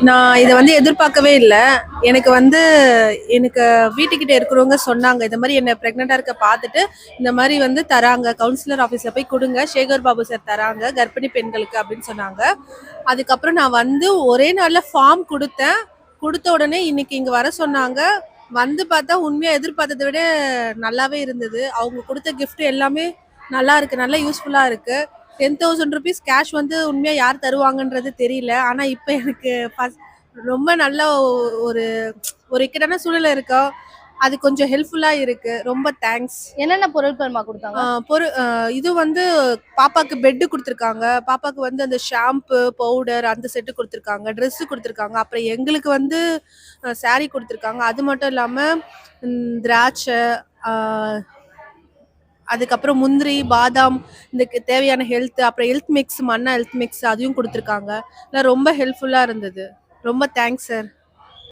நான் இத எதிர்பார்க்கவே இல்ல. எனக்கு எனக்கு வீட்டுக்கிட்ட இருக்கிறவங்க சொன்னாங்க. இந்த மாரி என்ன பிரெக்னன்ட்டா இருக்க பார்த்துட்டு, இந்த மாரி தராங்க. கவுன்சிலர் ஆஃபீஸ்ல போய் குடுங்க. சேகர் பாபு சார் தராங்க. கர்ப்பிணி பெண்களுக்கு அப்படின்னு சொன்னாங்க. அதுக்கப்புறம் நான் ஒரே நாள்ல ஃபார்ம் குடுத்தேன். குடுத்த உடனே இன்னைக்கு இங்க வர சொன்னாங்க. பார்த்தா உண்மையா எதிர்பார்த்தத விட நல்லாவே இருந்தது. அவங்க குடுத்த கிஃப்ட் எல்லாமே நல்லா இருக்கு. நல்லா யூஸ்ஃபுல்லா இருக்கு. ₹10,000 கேஷ் உண்மையா யார் தருவாங்கன்றது தெரியல. ஆனா இப்ப எனக்கு ரொம்ப நல்ல ஒரு ஒரு இக்கட்டான சூழ்நிலை இருக்கா. அது கொஞ்சம் ஹெல்ப்ஃபுல்லா இருக்கு. ரொம்ப தேங்க்ஸ். என்னென்ன பொருட்கள்மா குடுத்தாங்க? இது பாப்பாக்கு பெட் குடுத்துருக்காங்க. பாப்பாக்கு அந்த ஷாம்பு, பவுடர் அந்த செட்டு குடுத்துருக்காங்க. ட்ரெஸ் குடுத்துருக்காங்க. அப்புறம் எங்களுக்கு சாரி குடுத்துருக்காங்க. அது மட்டும் இல்லாம திராட்சை, அ அதுக்கப்புறம் முந்திரி, பாதாம் தேவையான அப்புறம் ஹெல்த் மிக்ஸ், மன்னா ஹெல்த் மிக்ஸ் அதையும் குடுத்துருக்காங்க. ரொம்ப ஹெல்ப்ஃபுல்லா இருந்தது. ரொம்ப தேங்க்ஸ் சார்.